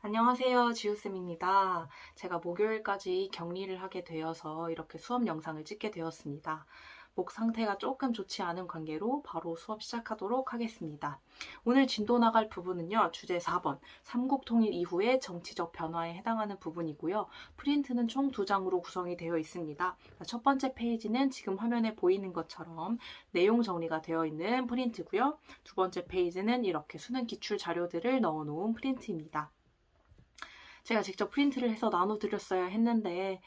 안녕하세요. 지우쌤입니다. 제가 목요일까지 격리를 하게 되어서 이렇게 수업 영상을 찍게 되었습니다. 목 상태가 조금 좋지 않은 관계로 바로 수업 시작하도록 하겠습니다. 오늘 진도 나갈 부분은요, 주제 4번, 삼국통일 이후의 정치적 변화에 해당하는 부분이고요. 프린트는 총 2장으로 구성이 되어 있습니다. 첫 번째 페이지는 지금 화면에 보이는 것처럼 내용 정리가 되어 있는 프린트고요. 두 번째 페이지는 이렇게 수능 기출 자료들을 넣어 놓은 프린트입니다. 제가 직접 프린트를 해서 나눠드렸어야 했는데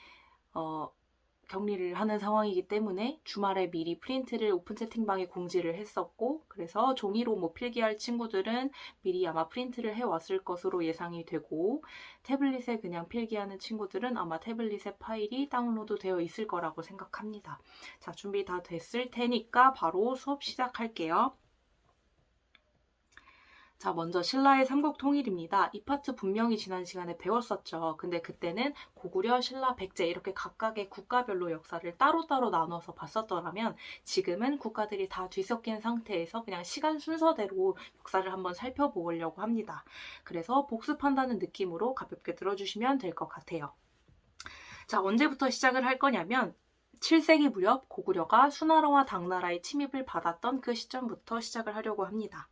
격리를 하는 상황이기 때문에 주말에 미리 프린트를 오픈 채팅방에 공지를 했었고, 그래서 종이로 필기할 친구들은 미리 아마 프린트를 해왔을 것으로 예상이 되고, 태블릿에 그냥 필기하는 친구들은 아마 태블릿에 파일이 다운로드 되어 있을 거라고 생각합니다. 자, 준비 다 됐을 테니까 바로 수업 시작할게요. 자, 먼저 신라의 삼국통일입니다. 이 파트 분명히 지난 시간에 배웠었죠. 근데 그때는 고구려, 신라, 백제 이렇게 각각의 국가별로 역사를 따로따로 나눠서 봤었더라면 지금은 국가들이 다 뒤섞인 상태에서 그냥 시간 순서대로 역사를 한번 살펴보려고 합니다. 그래서 복습한다는 느낌으로 가볍게 들어주시면 될 것 같아요. 자, 언제부터 시작을 할 거냐면 7세기 무렵 고구려가 수나라와 당나라의 침입을 받았던 그 시점부터 시작을 하려고 합니다.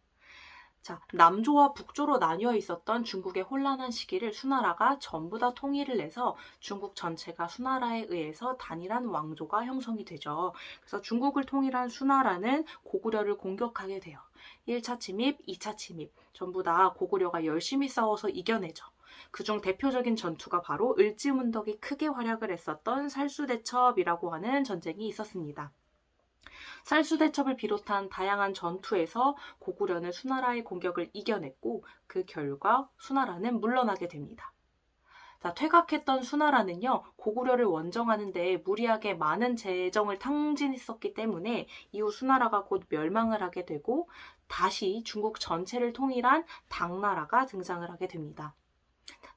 자, 남조와 북조로 나뉘어 있었던 중국의 혼란한 시기를 수나라가 전부 다 통일을 해서 중국 전체가 수나라에 의해서 단일한 왕조가 형성이 되죠. 그래서 중국을 통일한 수나라는 고구려를 공격하게 돼요. 1차 침입, 2차 침입 전부 다 고구려가 열심히 싸워서 이겨내죠. 그중 대표적인 전투가 바로 을지문덕이 크게 활약을 했었던 살수대첩이라고 하는 전쟁이 있었습니다. 살수대첩을 비롯한 다양한 전투에서 고구려는 수나라의 공격을 이겨냈고 그 결과 수나라는 물러나게 됩니다. 자, 퇴각했던 수나라는요, 고구려를 원정하는 데 무리하게 많은 재정을 탕진했었기 때문에 이후 수나라가 곧 멸망을 하게 되고 다시 중국 전체를 통일한 당나라가 등장을 하게 됩니다.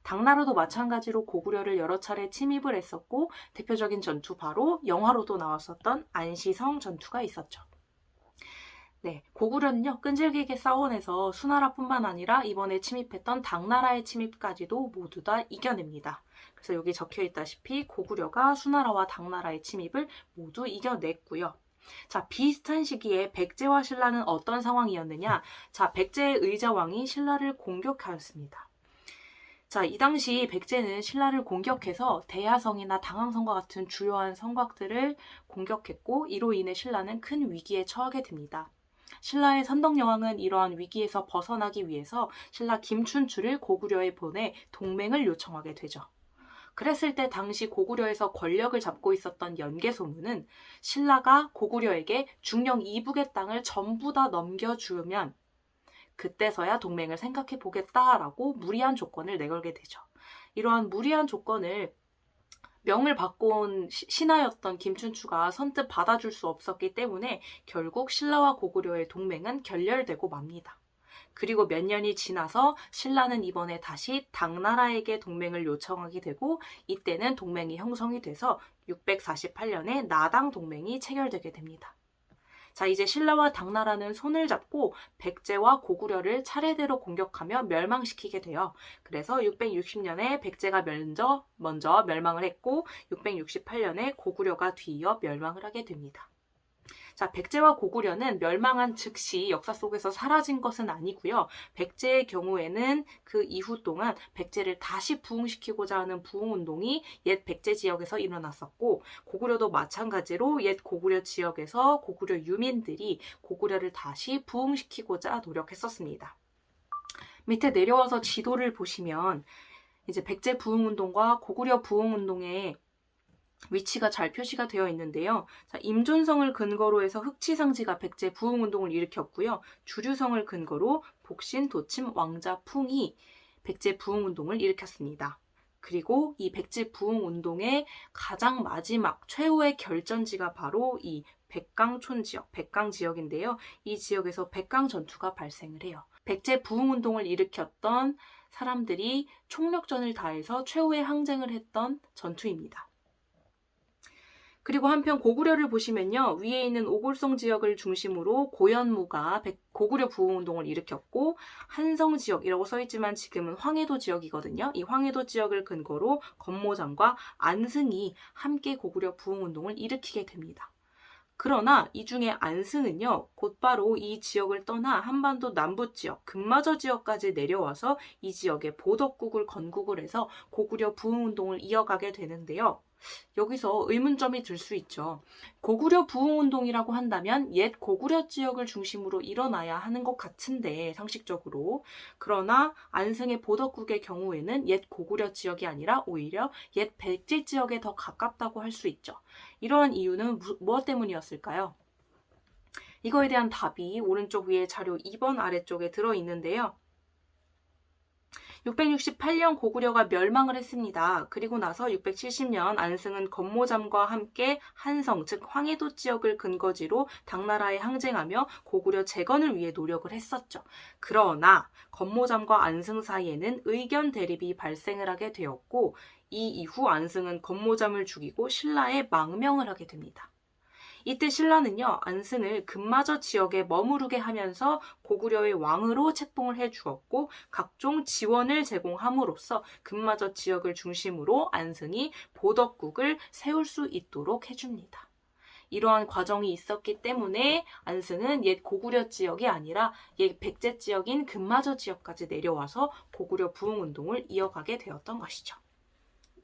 당나라도 마찬가지로 고구려를 여러 차례 침입을 했었고 대표적인 전투 바로 영화로도 나왔었던 안시성 전투가 있었죠. 네, 고구려는요, 끈질기게 싸워내서 수나라뿐만 아니라 이번에 침입했던 당나라의 침입까지도 모두 다 이겨냅니다. 그래서 여기 적혀 있다시피 고구려가 수나라와 당나라의 침입을 모두 이겨냈고요. 자, 비슷한 시기에 백제와 신라는 어떤 상황이었느냐? 자, 백제의 의자왕이 신라를 공격하였습니다. 자, 이 당시 백제는 신라를 공격해서 대야성이나 당항성과 같은 주요한 성곽들을 공격했고 이로 인해 신라는 큰 위기에 처하게 됩니다. 신라의 선덕여왕은 이러한 위기에서 벗어나기 위해서 신라 김춘추를 고구려에 보내 동맹을 요청하게 되죠. 그랬을 때 당시 고구려에서 권력을 잡고 있었던 연개소문은 신라가 고구려에게 중령 이북의 땅을 전부 다 넘겨주면 그때서야 동맹을 생각해 보겠다라고 무리한 조건을 내걸게 되죠. 이러한 무리한 조건을 명을 바꿔 온 신하였던 김춘추가 선뜻 받아줄 수 없었기 때문에 결국 신라와 고구려의 동맹은 결렬되고 맙니다. 그리고 몇 년이 지나서 신라는 이번에 다시 당나라에게 동맹을 요청하게 되고 이때는 동맹이 형성이 돼서 648년에 나당 동맹이 체결되게 됩니다. 자, 이제 신라와 당나라는 손을 잡고 백제와 고구려를 차례대로 공격하며 멸망시키게 돼요. 그래서 660년에 백제가 먼저 멸망을 했고 668년에 고구려가 뒤이어 멸망을 하게 됩니다. 자, 백제와 고구려는 멸망한 즉시 역사 속에서 사라진 것은 아니고요. 백제의 경우에는 그 이후 동안 백제를 다시 부흥시키고자 하는 부흥운동이 옛 백제 지역에서 일어났었고 고구려도 마찬가지로 옛 고구려 지역에서 고구려 유민들이 고구려를 다시 부흥시키고자 노력했었습니다. 밑에 내려와서 지도를 보시면 이제 백제 부흥운동과 고구려 부흥운동의 위치가 잘 표시가 되어 있는데요. 자, 임존성을 근거로 해서 흑치상지가 백제 부흥운동을 일으켰고요. 주류성을 근거로 복신, 도침, 왕자, 풍이 백제 부흥운동을 일으켰습니다. 그리고 이 백제 부흥운동의 가장 마지막 최후의 결전지가 바로 이 백강촌 지역, 백강 지역인데요. 이 지역에서 백강 전투가 발생을 해요. 백제 부흥운동을 일으켰던 사람들이 총력전을 다해서 최후의 항쟁을 했던 전투입니다. 그리고 한편 고구려를 보시면요. 위에 있는 오골성 지역을 중심으로 고현무가 고구려 부흥운동을 일으켰고 한성 지역이라고 써있지만 지금은 황해도 지역이거든요. 이 황해도 지역을 근거로 건모잠과 안승이 함께 고구려 부흥운동을 일으키게 됩니다. 그러나 이 중에 안승은요, 곧바로 이 지역을 떠나 한반도 남부지역, 금마저 지역까지 내려와서 이 지역에 보덕국을 건국을 해서 고구려 부흥운동을 이어가게 되는데요. 여기서 의문점이 들 수 있죠. 고구려 부흥운동이라고 한다면 옛 고구려 지역을 중심으로 일어나야 하는 것 같은데, 상식적으로. 그러나 안승의 보덕국의 경우에는 옛 고구려 지역이 아니라 오히려 옛 백제 지역에 더 가깝다고 할 수 있죠. 이러한 이유는 무엇 때문이었을까요? 이거에 대한 답이 오른쪽 위에 자료 2번 아래쪽에 들어있는데요. 668년 고구려가 멸망을 했습니다. 그리고 나서 670년 안승은 건모잠과 함께 한성, 즉 황해도 지역을 근거지로 당나라에 항쟁하며 고구려 재건을 위해 노력을 했었죠. 그러나 건모잠과 안승 사이에는 의견 대립이 발생을 하게 되었고 이 이후 안승은 건모잠을 죽이고 신라에 망명을 하게 됩니다. 이때 신라는요, 안승을 금마저 지역에 머무르게 하면서 고구려의 왕으로 책봉을 해주었고 각종 지원을 제공함으로써 금마저 지역을 중심으로 안승이 보덕국을 세울 수 있도록 해줍니다. 이러한 과정이 있었기 때문에 안승은 옛 고구려 지역이 아니라 옛 백제 지역인 금마저 지역까지 내려와서 고구려 부흥운동을 이어가게 되었던 것이죠.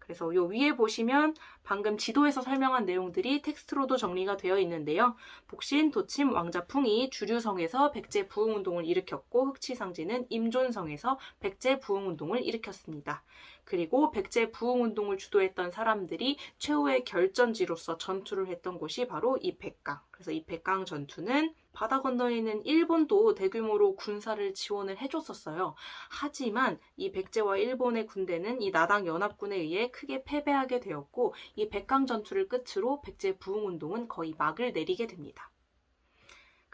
그래서 요 위에 보시면 방금 지도에서 설명한 내용들이 텍스트로도 정리가 되어 있는데요. 복신, 도침, 왕자풍이 주류성에서 백제 부흥운동을 일으켰고 흑치상지는 임존성에서 백제 부흥운동을 일으켰습니다. 그리고 백제 부흥운동을 주도했던 사람들이 최후의 결전지로서 전투를 했던 곳이 바로 이 백강. 그래서 이 백강 전투는 바다 건너에 있는 일본도 대규모로 군사를 지원을 해줬었어요. 하지만 이 백제와 일본의 군대는 이 나당 연합군에 의해 크게 패배하게 되었고 이 백강 전투를 끝으로 백제 부흥운동은 거의 막을 내리게 됩니다.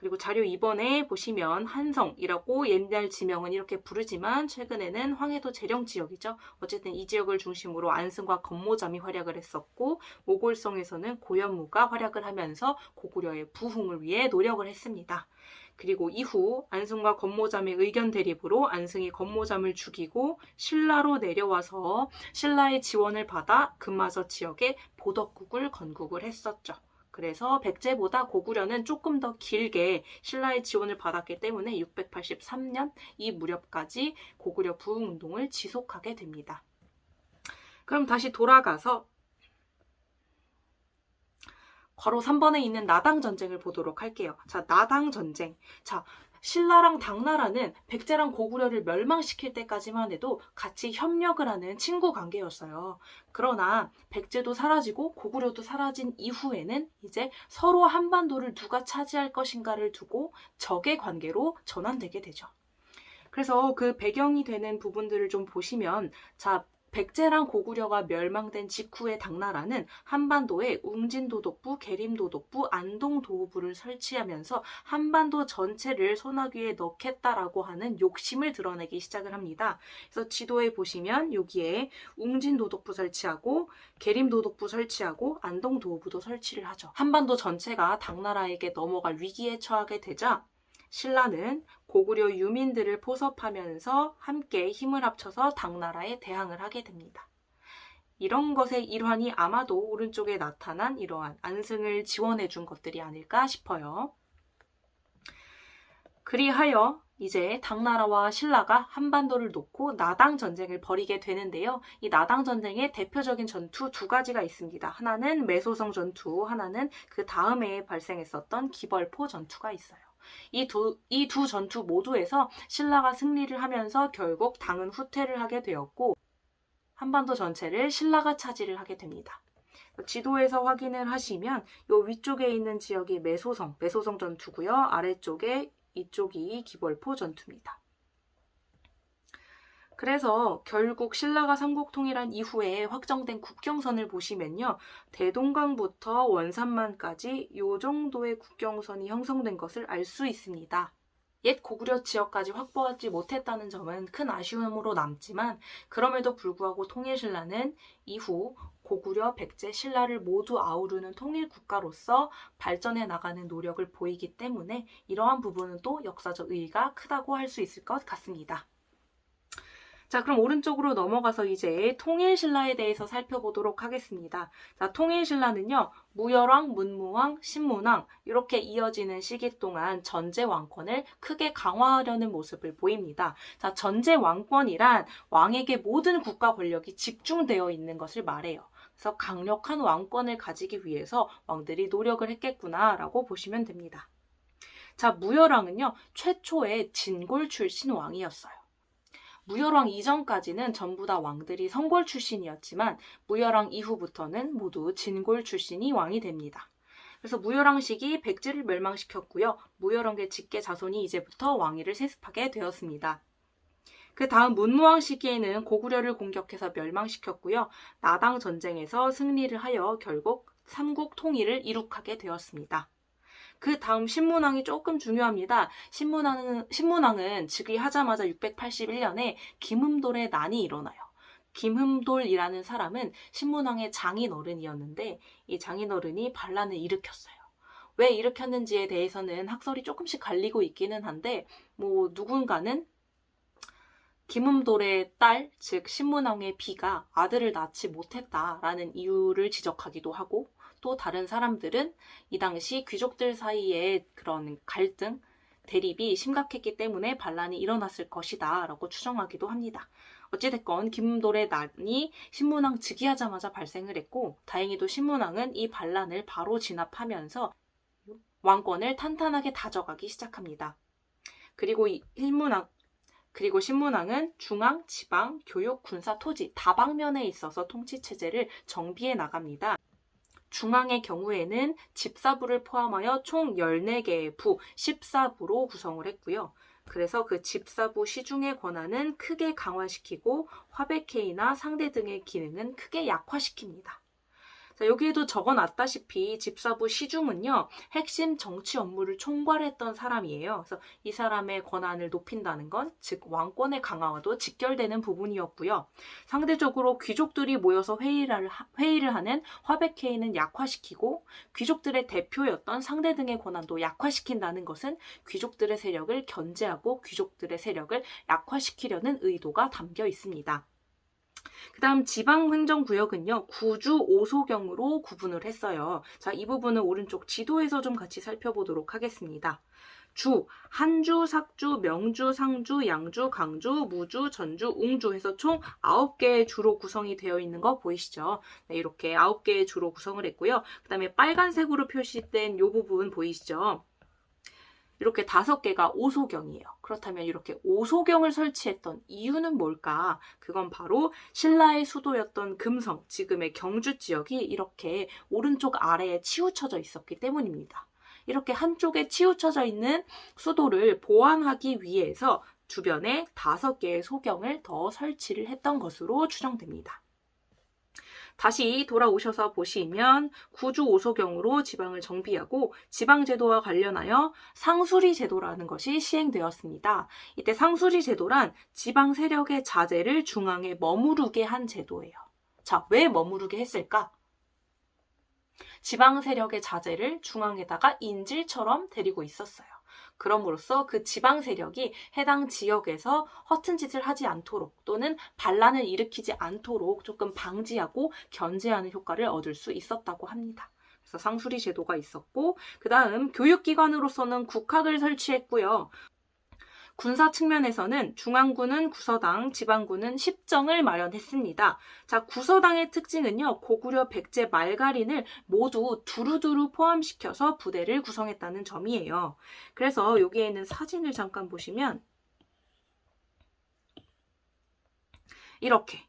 그리고 자료 2번에 보시면 한성이라고 옛날 지명은 이렇게 부르지만 최근에는 황해도 재령 지역이죠. 어쨌든 이 지역을 중심으로 안승과 건모잠이 활약을 했었고 오골성에서는 고현무가 활약을 하면서 고구려의 부흥을 위해 노력을 했습니다. 그리고 이후 안승과 건모잠의 의견 대립으로 안승이 건모잠을 죽이고 신라로 내려와서 신라의 지원을 받아 금마저 지역에 보덕국을 건국을 했었죠. 그래서 백제보다 고구려는 조금 더 길게 신라의 지원을 받았기 때문에 683년 이 무렵까지 고구려 부흥운동을 지속하게 됩니다. 그럼 다시 돌아가서 괄호 3번에 있는 나당전쟁을 보도록 할게요. 자, 나당전쟁. 자, 신라랑 당나라는 백제랑 고구려를 멸망시킬 때까지만 해도 같이 협력을 하는 친구 관계였어요. 그러나 백제도 사라지고 고구려도 사라진 이후에는 이제 서로 한반도를 누가 차지할 것인가를 두고 적의 관계로 전환되게 되죠. 그래서 그 배경이 되는 부분들을 좀 보시면 자, 백제랑 고구려가 멸망된 직후의 당나라는 한반도에 웅진도독부, 계림도독부, 안동도부를 설치하면서 한반도 전체를 손아귀에 넣겠다라고 하는 욕심을 드러내기 시작을 합니다. 그래서 지도에 보시면 여기에 웅진도독부 설치하고 계림도독부 설치하고 안동도부도 설치를 하죠. 한반도 전체가 당나라에게 넘어갈 위기에 처하게 되자 신라는 고구려 유민들을 포섭하면서 함께 힘을 합쳐서 당나라에 대항을 하게 됩니다. 이런 것의 일환이 아마도 오른쪽에 나타난 이러한 안승을 지원해 준 것들이 아닐까 싶어요. 그리하여 이제 당나라와 신라가 한반도를 놓고 나당 전쟁을 벌이게 되는데요. 이 나당 전쟁의 대표적인 전투 두 가지가 있습니다. 하나는 매소성 전투, 하나는 그 다음에 발생했었던 기벌포 전투가 있어요. 이 두 전투 모두에서 신라가 승리를 하면서 결국 당은 후퇴를 하게 되었고 한반도 전체를 신라가 차지를 하게 됩니다. 지도에서 확인을 하시면 이 위쪽에 있는 지역이 매소성 전투고요. 아래쪽에 이쪽이 기벌포 전투입니다. 그래서 결국 신라가 삼국통일한 이후에 확정된 국경선을 보시면요. 대동강부터 원산만까지 이 정도의 국경선이 형성된 것을 알 수 있습니다. 옛 고구려 지역까지 확보하지 못했다는 점은 큰 아쉬움으로 남지만 그럼에도 불구하고 통일신라는 이후 고구려, 백제, 신라를 모두 아우르는 통일국가로서 발전해 나가는 노력을 보이기 때문에 이러한 부분은 또 역사적 의의가 크다고 할 수 있을 것 같습니다. 자, 그럼 오른쪽으로 넘어가서 이제 통일신라에 대해서 살펴보도록 하겠습니다. 자, 통일신라는요, 무열왕, 문무왕, 신문왕 이렇게 이어지는 시기 동안 전제 왕권을 크게 강화하려는 모습을 보입니다. 자, 전제 왕권이란 왕에게 모든 국가 권력이 집중되어 있는 것을 말해요. 그래서 강력한 왕권을 가지기 위해서 왕들이 노력을 했겠구나라고 보시면 됩니다. 자, 무열왕은요, 최초의 진골 출신 왕이었어요. 무열왕 이전까지는 전부 다 왕들이 성골 출신이었지만 무열왕 이후부터는 모두 진골 출신이 왕이 됩니다. 그래서 무열왕 시기 백제를 멸망시켰고요. 무열왕의 직계 자손이 이제부터 왕위를 세습하게 되었습니다. 그 다음 문무왕 시기에는 고구려를 공격해서 멸망시켰고요. 나당 전쟁에서 승리를 하여 결국 삼국 통일을 이룩하게 되었습니다. 그 다음 신문왕이 조금 중요합니다. 신문왕은 즉위하자마자 681년에 김흠돌의 난이 일어나요. 김흠돌이라는 사람은 신문왕의 장인어른이었는데 이 장인어른이 반란을 일으켰어요. 왜 일으켰는지에 대해서는 학설이 조금씩 갈리고 있기는 한데 누군가는 김흠돌의 딸, 즉 신문왕의 비가 아들을 낳지 못했다라는 이유를 지적하기도 하고 또 다른 사람들은 이 당시 귀족들 사이에 그런 갈등, 대립이 심각했기 때문에 반란이 일어났을 것이다 라고 추정하기도 합니다. 어찌됐건 김흠돌의 난이 신문왕 즉위하자마자 발생을 했고 다행히도 신문왕은 이 반란을 바로 진압하면서 왕권을 탄탄하게 다져가기 시작합니다. 그리고 신문왕은 중앙, 지방, 교육, 군사, 토지 다방면에 있어서 통치체제를 정비해 나갑니다. 중앙의 경우에는 집사부를 포함하여 총 14개의 부, 14부로 구성을 했고요. 그래서 그 집사부 시중의 권한은 크게 강화시키고 화백회의나 상대 등의 기능은 크게 약화시킵니다. 자, 여기에도 적어놨다시피 집사부 시중은요, 핵심 정치 업무를 총괄했던 사람이에요. 그래서 이 사람의 권한을 높인다는 건, 즉 왕권의 강화와도 직결되는 부분이었고요. 상대적으로 귀족들이 모여서 회의를 하는 화백회의는 약화시키고 귀족들의 대표였던 상대 등의 권한도 약화시킨다는 것은 귀족들의 세력을 견제하고 귀족들의 세력을 약화시키려는 의도가 담겨 있습니다. 그 다음 지방행정구역은요, 구주 5소경으로 구분을 했어요. 자, 이 부분은 오른쪽 지도에서 좀 같이 살펴보도록 하겠습니다. 주, 한주, 삭주, 명주, 상주, 양주, 강주, 무주, 전주, 웅주 해서 총 9개의 주로 구성이 되어 있는 거 보이시죠? 네, 이렇게 9개의 주로 구성을 했고요. 그 다음에 빨간색으로 표시된 이 부분 보이시죠? 이렇게 5개가 5소경이에요. 그렇다면 이렇게 5소경을 설치했던 이유는 뭘까? 그건 바로 신라의 수도였던 금성, 지금의 경주 지역이 이렇게 오른쪽 아래에 치우쳐져 있었기 때문입니다. 이렇게 한쪽에 치우쳐져 있는 수도를 보완하기 위해서 주변에 5개의 소경을 더 설치를 했던 것으로 추정됩니다. 다시 돌아오셔서 보시면 구주 5소경으로 지방을 정비하고 지방제도와 관련하여 상수리 제도라는 것이 시행되었습니다. 이때 상수리 제도란 지방 세력의 자제를 중앙에 머무르게 한 제도예요. 자, 왜 머무르게 했을까? 지방 세력의 자제를 중앙에다가 인질처럼 데리고 있었어요. 그럼으로써 그 지방 세력이 해당 지역에서 허튼 짓을 하지 않도록 또는 반란을 일으키지 않도록 조금 방지하고 견제하는 효과를 얻을 수 있었다고 합니다. 그래서 상수리 제도가 있었고, 그 다음 교육기관으로서는 국학을 설치했고요. 군사 측면에서는 중앙군은 구서당, 지방군은 십정을 마련했습니다. 자, 구서당의 특징은요, 고구려 백제 말갈인을 모두 두루두루 포함시켜서 부대를 구성했다는 점이에요. 그래서 여기에 있는 사진을 잠깐 보시면 이렇게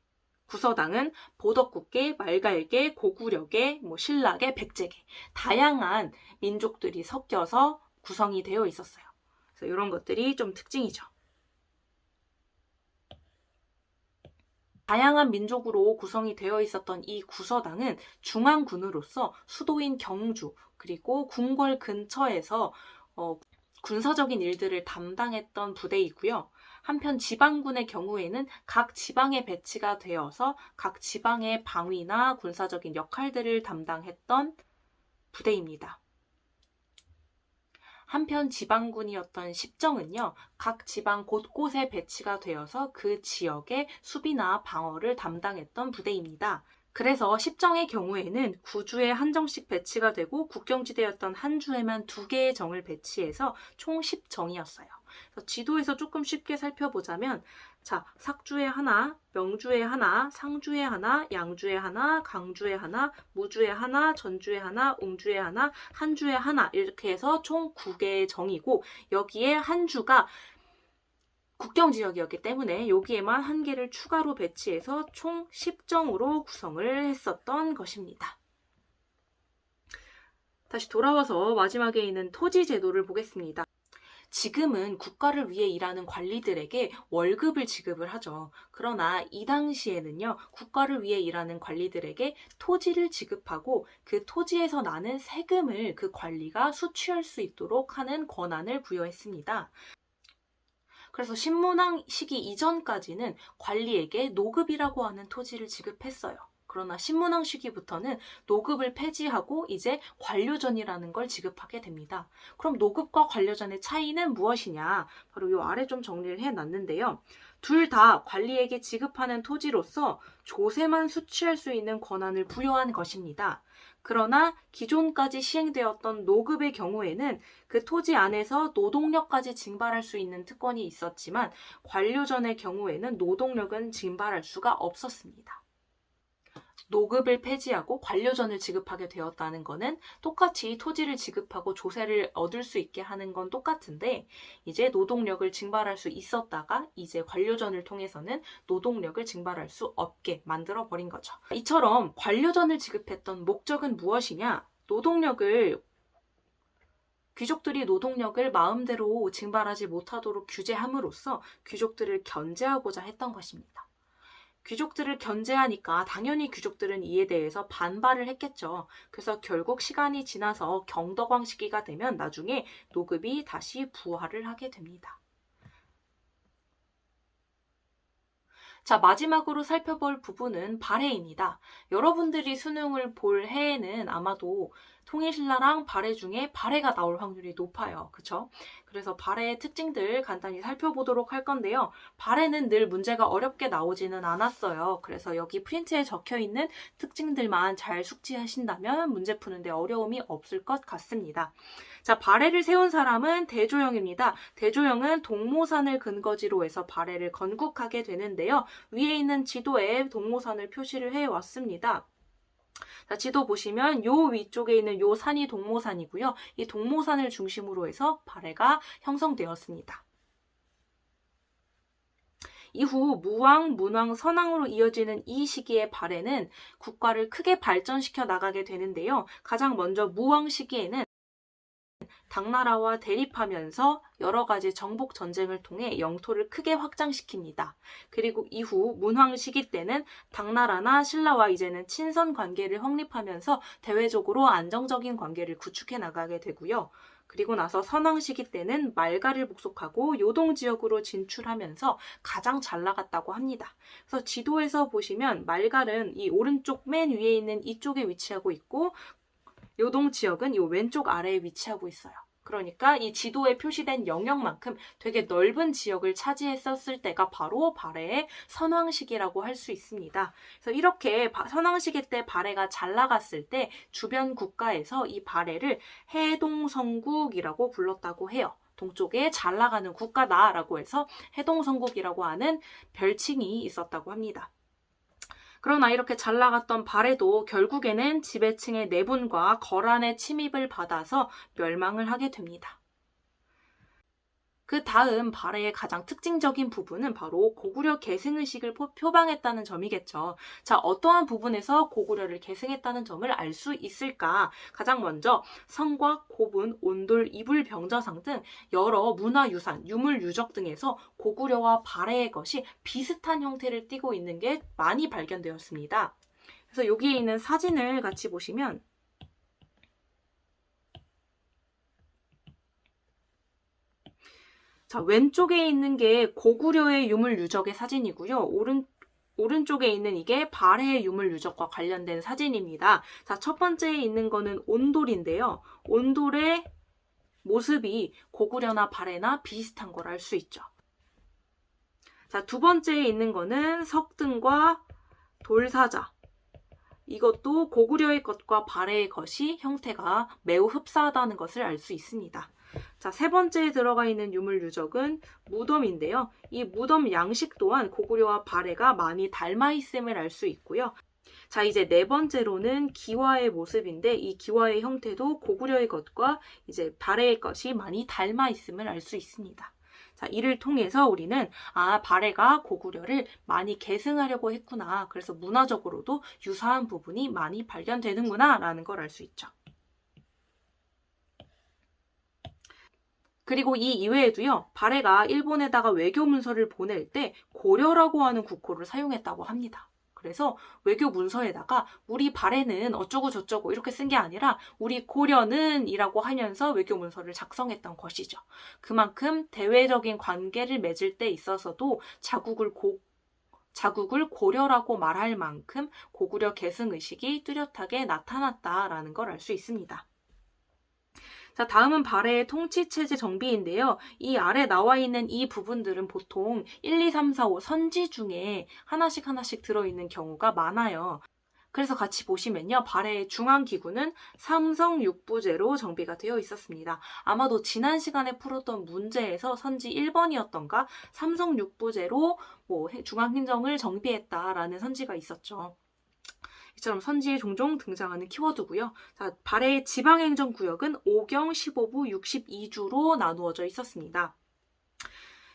구서당은 보덕국계, 말갈계, 고구려계, 신라계, 백제계 다양한 민족들이 섞여서 구성이 되어 있었어요. 그래서 이런 것들이 좀 특징이죠. 다양한 민족으로 구성이 되어 있었던 이 구서당은 중앙군으로서 수도인 경주 그리고 궁궐 근처에서 군사적인 일들을 담당했던 부대이고요. 한편 지방군의 경우에는 각 지방에 배치가 되어서 각 지방의 방위나 군사적인 역할들을 담당했던 부대입니다. 한편 지방군이었던 십정은요, 각 지방 곳곳에 배치가 되어서 그 지역의 수비나 방어를 담당했던 부대입니다. 그래서 십정의 경우에는 9주에 한 정씩 배치가 되고 국경지대였던 한 주에만 2개의 정을 배치해서 총 10정이었어요. 지도에서 조금 쉽게 살펴보자면 자, 삭주에 하나, 명주에 하나, 상주에 하나, 양주에 하나, 강주에 하나, 무주에 하나, 전주에 하나, 웅주에 하나, 한주에 하나 이렇게 해서 총 9개의 정이고 여기에 한 주가 국경지역이었기 때문에 여기에만 한 개를 추가로 배치해서 총 10정으로 구성을 했었던 것입니다. 다시 돌아와서 마지막에 있는 토지 제도를 보겠습니다. 지금은 국가를 위해 일하는 관리들에게 월급을 지급을 하죠. 그러나 이 당시에는요, 국가를 위해 일하는 관리들에게 토지를 지급하고 그 토지에서 나는 세금을 그 관리가 수취할 수 있도록 하는 권한을 부여했습니다. 그래서 신문왕 시기 이전까지는 관리에게 노급이라고 하는 토지를 지급했어요. 그러나 신문왕 시기부터는 노급을 폐지하고 이제 관료전이라는 걸 지급하게 됩니다. 그럼 노급과 관료전의 차이는 무엇이냐? 바로 이 아래 좀 정리를 해놨는데요. 둘 다 관리에게 지급하는 토지로서 조세만 수취할 수 있는 권한을 부여한 것입니다. 그러나 기존까지 시행되었던 노급의 경우에는 그 토지 안에서 노동력까지 징발할 수 있는 특권이 있었지만 관료전의 경우에는 노동력은 징발할 수가 없었습니다. 노급을 폐지하고 관료전을 지급하게 되었다는 것은 똑같이 토지를 지급하고 조세를 얻을 수 있게 하는 건 똑같은데 이제 노동력을 징발할 수 있었다가 이제 관료전을 통해서는 노동력을 징발할 수 없게 만들어 버린 거죠. 이처럼 관료전을 지급했던 목적은 무엇이냐? 귀족들이 노동력을 마음대로 징발하지 못하도록 규제함으로써 귀족들을 견제하고자 했던 것입니다. 귀족들을 견제하니까 당연히 귀족들은 이에 대해서 반발을 했겠죠. 그래서 결국 시간이 지나서 경덕왕 시기가 되면 나중에 노급이 다시 부활을 하게 됩니다. 자, 마지막으로 살펴볼 부분은 발해입니다. 여러분들이 수능을 볼 해에는 아마도 통일신라랑 발해 중에 발해가 나올 확률이 높아요. 그쵸? 그래서 발해의 특징들 간단히 살펴보도록 할 건데요. 발해는 늘 문제가 어렵게 나오지는 않았어요. 그래서 여기 프린트에 적혀있는 특징들만 잘 숙지하신다면 문제 푸는데 어려움이 없을 것 같습니다. 자, 발해를 세운 사람은 대조영입니다. 대조영은 동모산을 근거지로 해서 발해를 건국하게 되는데요. 위에 있는 지도에 동모산을 표시를 해왔습니다. 자, 지도 보시면 요 위쪽에 있는 요 산이 동모산이고요. 이 동모산을 중심으로 해서 발해가 형성되었습니다. 이후 무왕, 문왕, 선왕으로 이어지는 이 시기의 발해는 국가를 크게 발전시켜 나가게 되는데요. 가장 먼저 무왕 시기에는 당나라와 대립하면서 여러 가지 정복 전쟁을 통해 영토를 크게 확장시킵니다. 그리고 이후 문황 시기 때는 당나라나 신라와 이제는 친선 관계를 확립하면서 대외적으로 안정적인 관계를 구축해 나가게 되고요. 그리고 나서 선왕 시기 때는 말가를 복속하고 요동 지역으로 진출하면서 가장 잘 나갔다고 합니다. 그래서 지도에서 보시면 말갈은 이 오른쪽 맨 위에 있는 이쪽에 위치하고 있고 요동 지역은 이 왼쪽 아래에 위치하고 있어요. 그러니까 이 지도에 표시된 영역만큼 되게 넓은 지역을 차지했었을 때가 바로 발해의 선왕시기라고 할 수 있습니다. 그래서 이렇게 선왕시기 때 발해가 잘 나갔을 때 주변 국가에서 이 발해를 해동성국이라고 불렀다고 해요. 동쪽에 잘 나가는 국가다라고 해서 해동성국이라고 하는 별칭이 있었다고 합니다. 그러나 이렇게 잘 나갔던 발해도 결국에는 지배층의 내분과 거란의 침입을 받아서 멸망을 하게 됩니다. 그 다음 발해의 가장 특징적인 부분은 바로 고구려 계승의식을 표방했다는 점이겠죠. 자, 어떠한 부분에서 고구려를 계승했다는 점을 알 수 있을까? 가장 먼저 성곽, 고분, 온돌, 이불병자상 등 여러 문화유산, 유물유적 등에서 고구려와 발해의 것이 비슷한 형태를 띠고 있는 게 많이 발견되었습니다. 그래서 여기에 있는 사진을 같이 보시면 자, 왼쪽에 있는 게 고구려의 유물 유적의 사진이고요. 오른쪽에 있는 이게 발해의 유물 유적과 관련된 사진입니다. 자, 첫 번째에 있는 거는 온돌인데요. 온돌의 모습이 고구려나 발해나 비슷한 걸 알 수 있죠. 자, 두 번째에 있는 거는 석등과 돌사자. 이것도 고구려의 것과 발해의 것이 형태가 매우 흡사하다는 것을 알 수 있습니다. 자, 세 번째에 들어가 있는 유물 유적은 무덤인데요. 이 무덤 양식 또한 고구려와 발해가 많이 닮아 있음을 알 수 있고요. 자, 이제 네 번째로는 기와의 모습인데 이 기와의 형태도 고구려의 것과 이제 발해의 것이 많이 닮아 있음을 알 수 있습니다. 자, 이를 통해서 우리는 발해가 고구려를 많이 계승하려고 했구나. 그래서 문화적으로도 유사한 부분이 많이 발견되는구나 라는 걸 알 수 있죠. 그리고 이 이외에도요, 발해가 일본에다가 외교 문서를 보낼 때 고려라고 하는 국호를 사용했다고 합니다. 그래서 외교 문서에다가 우리 발해는 어쩌고 저쩌고 이렇게 쓴 게 아니라 우리 고려는 이라고 하면서 외교 문서를 작성했던 것이죠. 그만큼 대외적인 관계를 맺을 때 있어서도 자국을 고려라고 말할 만큼 고구려 계승의식이 뚜렷하게 나타났다라는 걸 알 수 있습니다. 자, 다음은 발해의 통치체제 정비인데요. 이 아래 나와 있는 이 부분들은 보통 1, 2, 3, 4, 5 선지 중에 하나씩 들어있는 경우가 많아요. 그래서 같이 보시면요. 발해의 중앙기구는 삼성육부제로 정비가 되어 있었습니다. 아마도 지난 시간에 풀었던 문제에서 선지 1번이었던가 삼성육부제로 중앙행정을 정비했다라는 선지가 있었죠. 이처럼 선지에 종종 등장하는 키워드고요. 자, 발해의 지방행정구역은 5경 15부 62주로 나누어져 있었습니다.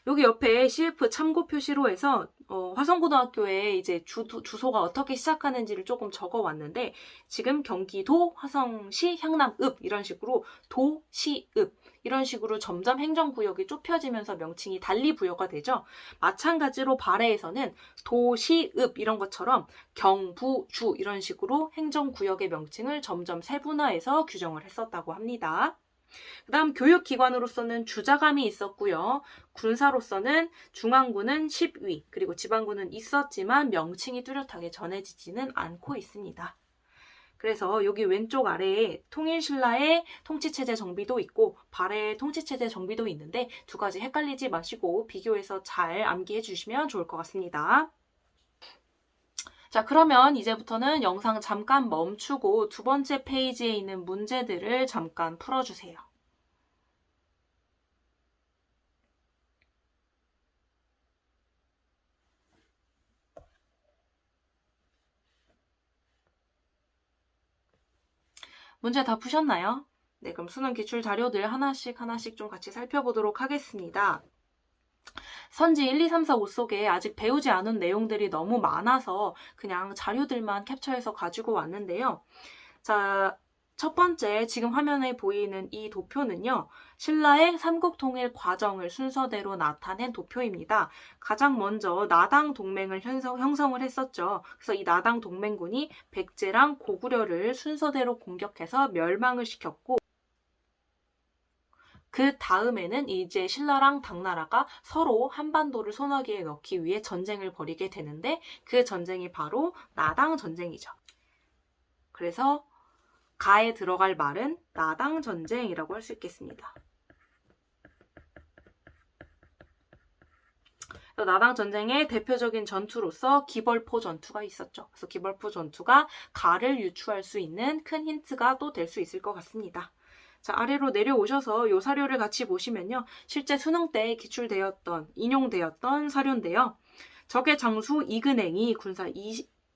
여기 옆에 CF 참고 표시로 해서 화성고등학교에 이제 주소가 어떻게 시작하는지를 조금 적어왔는데 지금 경기도, 화성시, 향남읍 이런 식으로 도, 시, 읍 이런 식으로 점점 행정구역이 좁혀지면서 명칭이 달리 부여가 되죠. 마찬가지로 발해에서는 도, 시, 읍 이런 것처럼 경, 부, 주 이런 식으로 행정구역의 명칭을 점점 세분화해서 규정을 했었다고 합니다. 그 다음 교육기관으로서는 주자감이 있었고요. 군사로서는 중앙군은 10위, 그리고 지방군은 있었지만 명칭이 뚜렷하게 전해지지는 않고 있습니다. 그래서 여기 왼쪽 아래에 통일신라의 통치체제 정비도 있고 발해의 통치체제 정비도 있는데 두 가지 헷갈리지 마시고 비교해서 잘 암기해 주시면 좋을 것 같습니다. 자, 그러면 이제부터는 영상 잠깐 멈추고 두 번째 페이지에 있는 문제들을 잠깐 풀어주세요. 문제 다 푸셨나요? 네, 그럼 수능 기출 자료들 하나씩 좀 같이 살펴보도록 하겠습니다. 선지 1, 2, 3, 4, 5 속에 아직 배우지 않은 내용들이 너무 많아서 그냥 자료들만 캡처해서 가지고 왔는데요. 자, 첫 번째 지금 화면에 보이는 이 도표는요. 신라의 삼국통일 과정을 순서대로 나타낸 도표입니다. 가장 먼저 나당 동맹을 형성을 했었죠. 그래서 이 나당 동맹군이 백제랑 고구려를 순서대로 공격해서 멸망을 시켰고 그 다음에는 이제 신라랑 당나라가 서로 한반도를 소나기에 넣기 위해 전쟁을 벌이게 되는데 그 전쟁이 바로 나당 전쟁이죠. 그래서 가에 들어갈 말은 나당 전쟁이라고 할 수 있겠습니다. 나당 전쟁의 대표적인 전투로서 기벌포 전투가 있었죠. 그래서 기벌포 전투가 가를 유추할 수 있는 큰 힌트가 또 될 수 있을 것 같습니다. 자, 아래로 내려오셔서 이 사료를 같이 보시면요. 실제 수능 때 인용되었던 사료인데요. 적의 장수 이근행이 군사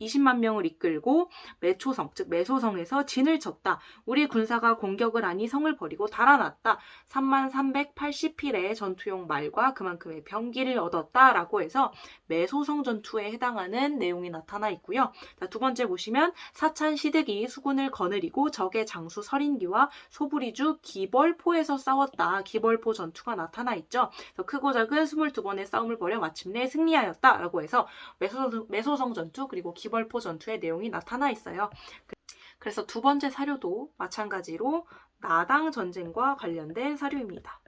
20만 명을 이끌고 매초성, 즉 매소성에서 진을 쳤다. 우리 군사가 공격을 하니 성을 버리고 달아났다. 3380필의 전투용 말과 그만큼의 병기를 얻었다라고 해서 매소성 전투에 해당하는 내용이 나타나 있고요. 자, 두 번째 보시면 사찬 시득이 수군을 거느리고 적의 장수 설인기와 소부리주 기벌포에서 싸웠다. 기벌포 전투가 나타나 있죠. 크고 작은 22번의 싸움을 벌여 마침내 승리하였다라고 해서 매소성 전투 그리고 기벌포 전투의 내용이 나타나 있어요. 그래서 두 번째 사료도 마찬가지로 나당 전쟁과 관련된 사료입니다.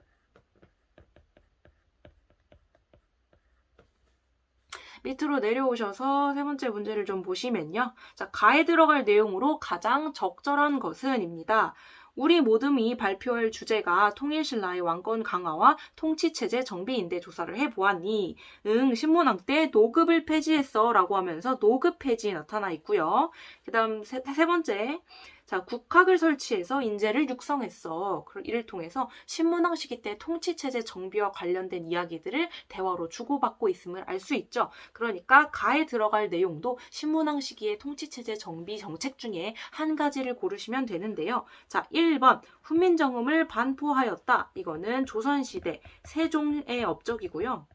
밑으로 내려오셔서 세 번째 문제를 좀 보시면요. 자, 가에 들어갈 내용으로 가장 적절한 것은 입니다. 우리 모듬이 발표할 주제가 통일신라의 왕권 강화와 통치체제 정비인데 조사를 해보았니? 응, 신문학 때 노급을 폐지했어 라고 하면서 노급 폐지 나타나 있고요. 그 다음 세 번째. 자, 국학을 설치해서 인재를 육성했어. 이를 통해서 신문학 시기 때 통치체제 정비와 관련된 이야기들을 대화로 주고받고 있음을 알 수 있죠. 그러니까 가에 들어갈 내용도 신문학 시기의 통치체제 정비 정책 중에 한 가지를 고르시면 되는데요. 자, 1번 훈민정음을 반포하였다. 이거는 조선시대 세종의 업적이고요.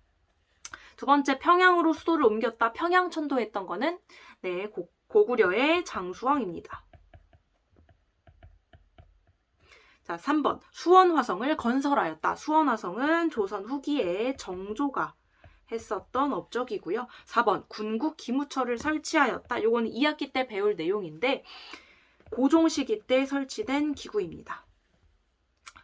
두 번째 평양으로 수도를 옮겼다. 평양천도했던 거는 네, 고구려의 장수왕입니다. 자, 3번 수원화성을 건설하였다. 수원화성은 조선 후기에 정조가 했었던 업적이고요. 4번 군국 기무처를 설치하였다. 요거는 2학기 때 배울 내용인데 고종 시기 때 설치된 기구입니다.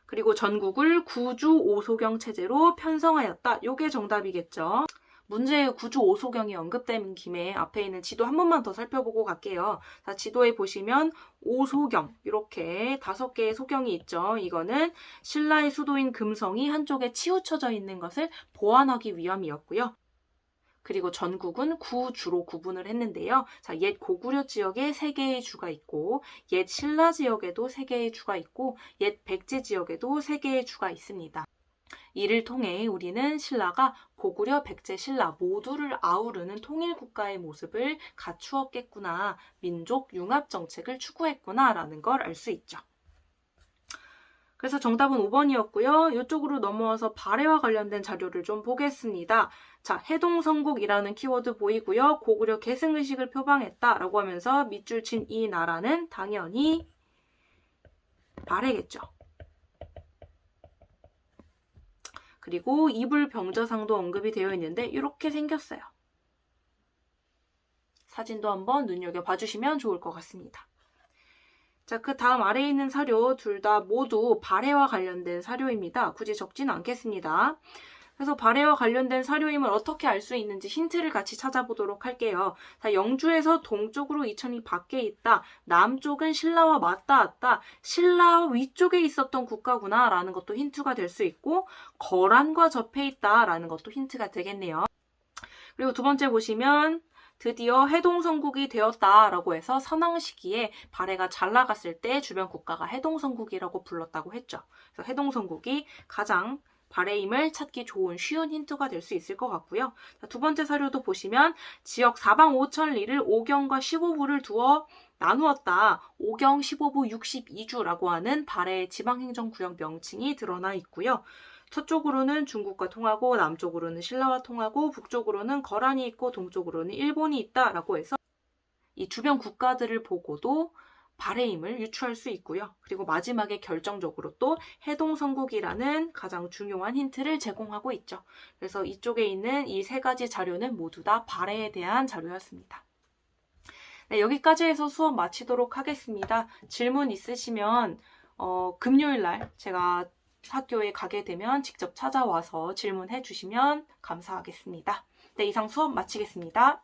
그리고 전국을 구주 오소경 체제로 편성하였다. 요게 정답이겠죠. 문제의 구주 오소경이 언급된 김에 앞에 있는 지도 한 번만 더 살펴보고 갈게요. 자, 지도에 보시면 오소경 이렇게 5개의 소경이 있죠. 이거는 신라의 수도인 금성이 한쪽에 치우쳐져 있는 것을 보완하기 위함이었고요. 그리고 전국은 구주로 구분을 했는데요. 자, 옛 고구려 지역에 3개의 주가 있고 옛 신라 지역에도 3개의 주가 있고 옛 백제 지역에도 3개의 주가 있습니다. 이를 통해 우리는 신라가 고구려, 백제, 신라 모두를 아우르는 통일국가의 모습을 갖추었겠구나, 민족 융합 정책을 추구했구나 라는 걸 알 수 있죠. 그래서 정답은 5번이었고요. 이쪽으로 넘어와서 발해와 관련된 자료를 좀 보겠습니다. 자, 해동성국이라는 키워드 보이고요. 고구려 계승의식을 표방했다라고 하면서 밑줄 친 이 나라는 당연히 발해겠죠. 그리고 이불병저상도 언급이 되어 있는데 이렇게 생겼어요. 사진도 한번 눈여겨봐 주시면 좋을 것 같습니다. 자, 그 다음 아래에 있는 사료 둘 다 모두 발해와 관련된 사료입니다. 굳이 적지는 않겠습니다. 그래서 발해와 관련된 사료임을 어떻게 알 수 있는지 힌트를 같이 찾아보도록 할게요. 자, 영주에서 동쪽으로 이천이 밖에 있다. 남쪽은 신라와 맞닿았다. 신라 위쪽에 있었던 국가구나 라는 것도 힌트가 될 수 있고 거란과 접해 있다 라는 것도 힌트가 되겠네요. 그리고 두 번째 보시면 드디어 해동성국이 되었다라고 해서 선왕 시기에 발해가 잘 나갔을 때 주변 국가가 해동성국이라고 불렀다고 했죠. 그래서 해동성국이 가장 발해임을 찾기 좋은 쉬운 힌트가 될 수 있을 것 같고요. 자, 두 번째 사료도 보시면 지역 사방5천리를 5경과 15부를 두어 나누었다. 5경 15부 62주라고 하는 발해의 지방행정구역 명칭이 드러나 있고요. 서쪽으로는 중국과 통하고 남쪽으로는 신라와 통하고 북쪽으로는 거란이 있고 동쪽으로는 일본이 있다라고 해서 이 주변 국가들을 보고도 발해임을 유추할 수 있고요. 그리고 마지막에 결정적으로 또 해동성국이라는 가장 중요한 힌트를 제공하고 있죠. 그래서 이쪽에 있는 이 3가지 자료는 모두 다 발해에 대한 자료였습니다. 네, 여기까지 해서 수업 마치도록 하겠습니다. 질문 있으시면 금요일 날 제가 학교에 가게 되면 직접 찾아와서 질문해 주시면 감사하겠습니다. 네, 이상 수업 마치겠습니다.